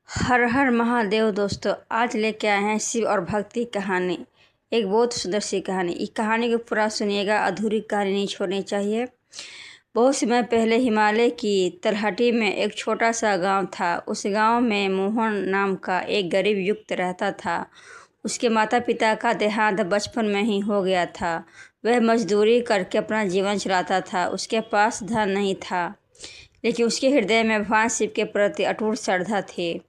हर हर महादेव। दोस्तों, आज लेके आए हैं शिव और भक्ति कहानी। एक बहुत सुंदर सी कहानी। इस कहानी को पूरा सुनिएगा, अधूरी कहानी नहीं छोड़नी चाहिए। बहुत समय पहले हिमालय की तलहटी में एक छोटा सा गांव था। उस गांव में मोहन नाम का एक गरीब युवक रहता था। उसके माता पिता का देहांत बचपन में ही हो गया था। वह मजदूरी करके अपना जीवन चलाता था। उसके पास धन नहीं था, लेकिन उसके हृदय में भगवान शिव के प्रति अटूट श्रद्धा थी।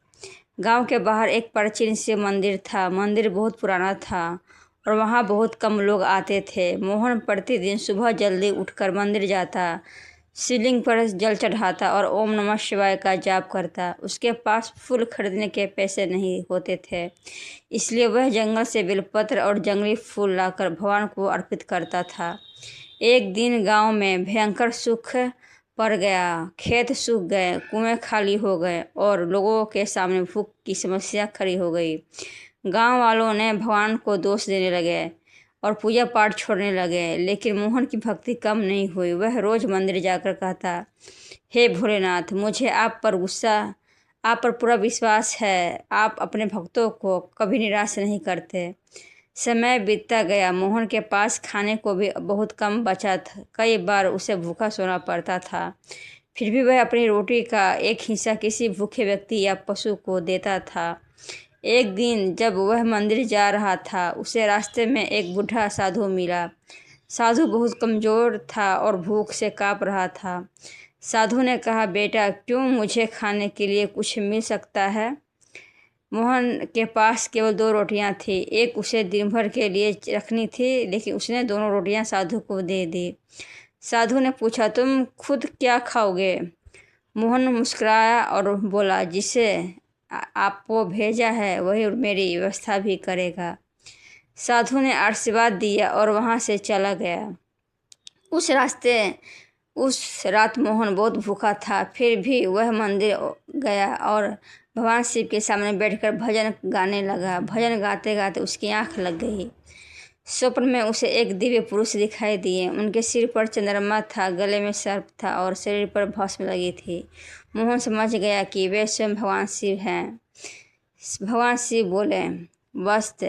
गांव के बाहर एक प्राचीन शिव मंदिर था। मंदिर बहुत पुराना था और वहां बहुत कम लोग आते थे। मोहन प्रतिदिन सुबह जल्दी उठकर मंदिर जाता, शिवलिंग पर जल चढ़ाता और ओम नमः शिवाय का जाप करता। उसके पास फूल खरीदने के पैसे नहीं होते थे, इसलिए वह जंगल से बेलपत्र और जंगली फूल लाकर भगवान को अर्पित करता था। एक दिन गांव में भयंकर सूख पड़ गया। खेत सूख गए, कुएं खाली हो गए और लोगों के सामने भूख की समस्या खड़ी हो गई। गांव वालों ने भगवान को दोष देने लगे और पूजा पाठ छोड़ने लगे, लेकिन मोहन की भक्ति कम नहीं हुई। वह रोज मंदिर जाकर कहता, हे भोलेनाथ, मुझे आप पर पूरा विश्वास है। आप अपने भक्तों को कभी निराश नहीं करते। समय बीतता गया। मोहन के पास खाने को भी बहुत कम बचा था। कई बार उसे भूखा सोना पड़ता था। फिर भी वह अपनी रोटी का एक हिस्सा किसी भूखे व्यक्ति या पशु को देता था। एक दिन जब वह मंदिर जा रहा था, उसे रास्ते में एक बूढ़ा साधु मिला। साधु बहुत कमज़ोर था और भूख से काँप रहा था। साधु ने कहा, बेटा, क्यों मुझे खाने के लिए कुछ मिल सकता है? मोहन के पास केवल 2 रोटियां थी। एक उसे दिन भर के लिए रखनी थी, लेकिन उसने दोनों रोटियां साधु को दे दी। साधु ने पूछा, तुम खुद क्या खाओगे? मोहन मुस्कुराया और बोला, जिसे आपको भेजा है वही मेरी व्यवस्था भी करेगा। साधु ने आशीर्वाद दिया और वहां से चला गया। उस रात मोहन बहुत भूखा था। फिर भी वह मंदिर गया और भगवान शिव के सामने बैठकर भजन गाने लगा। भजन गाते गाते उसकी आंख लग गई। स्वप्न में उसे एक दिव्य पुरुष दिखाई दिए। उनके सिर पर चंद्रमा था, गले में सर्प था और शरीर पर भस्म लगी थी। मोहन समझ गया कि वे स्वयं भगवान शिव हैं। भगवान शिव बोले, वत्स,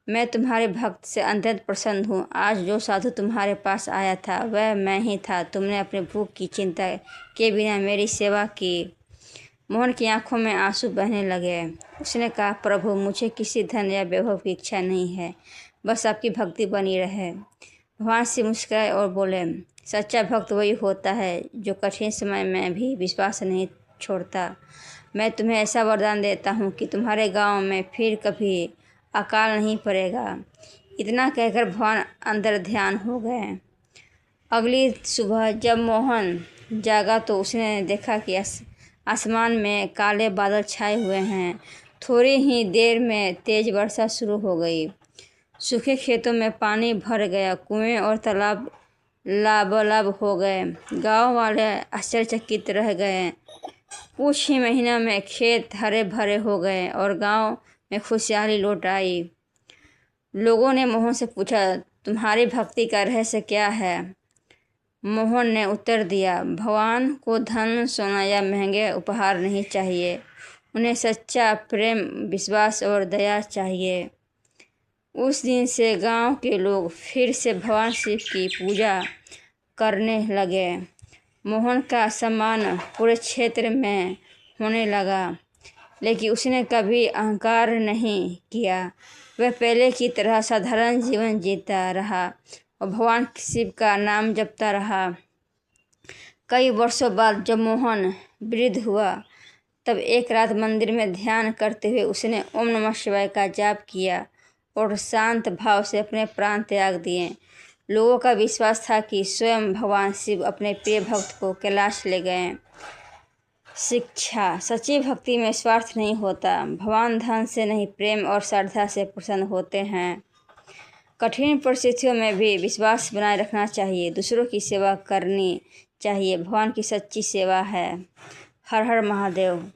मैं तुम्हारे भक्त से अत्यंत प्रसन्न हूँ। आज जो साधु तुम्हारे पास आया था वह मैं ही था। तुमने अपने भूख की चिंता के बिना मेरी सेवा की। मोहन की आंखों में आंसू बहने लगे। उसने कहा, प्रभु, मुझे किसी धन या वैभव की इच्छा नहीं है, बस आपकी भक्ति बनी रहे। भगवान शिव मुस्कुराए और बोले, सच्चा भक्त वही होता है जो कठिन समय में भी विश्वास नहीं छोड़ता। मैं तुम्हें ऐसा वरदान देता हूँ कि तुम्हारे गांव में फिर कभी अकाल नहीं पड़ेगा। इतना कहकर भगवान अंदर ध्यान हो गए। अगली सुबह जब मोहन जागा तो उसने देखा कि आसमान में काले बादल छाए हुए हैं। थोड़ी ही देर में तेज वर्षा शुरू हो गई। सूखे खेतों में पानी भर गया। कुएं और तालाब लबालब हो गए। गांव वाले आश्चर्यचकित रह गए। कुछ ही महीनों में खेत हरे भरे हो गए और गांव में खुशहाली लौट आई। लोगों ने मोहन से पूछा, तुम्हारी भक्ति का रहस्य क्या है? मोहन ने उत्तर दिया, भगवान को धन, सोना या महंगे उपहार नहीं चाहिए। उन्हें सच्चा प्रेम, विश्वास और दया चाहिए। उस दिन से गांव के लोग फिर से भगवान शिव की पूजा करने लगे। मोहन का सम्मान पूरे क्षेत्र में होने लगा, लेकिन उसने कभी अहंकार नहीं किया। वह पहले की तरह साधारण जीवन जीता रहा और भगवान शिव का नाम जपता रहा। कई वर्षों बाद जब मोहन वृद्ध हुआ, तब एक रात मंदिर में ध्यान करते हुए उसने ओम नमः शिवाय का जाप किया और शांत भाव से अपने प्राण त्याग दिए। लोगों का विश्वास था कि स्वयं भगवान शिव अपने प्रिय भक्त को कैलाश ले गए। शिक्षा, सच्ची भक्ति में स्वार्थ नहीं होता। भगवान धन से नहीं, प्रेम और श्रद्धा से प्रसन्न होते हैं। कठिन परिस्थितियों में भी विश्वास बनाए रखना चाहिए। दूसरों की सेवा करनी चाहिए। भगवान की सच्ची सेवा है। हर हर महादेव।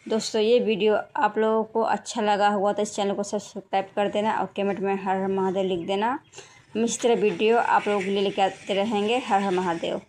दोस्तों, ये वीडियो आप लोगों को अच्छा लगा होगा तो इस चैनल को सब्सक्राइब कर देना और कमेंट में हर हर महादेव लिख देना। हम इस तरह वीडियो आप लोगों के लिए लेके आते रहेंगे। हर हर महादेव।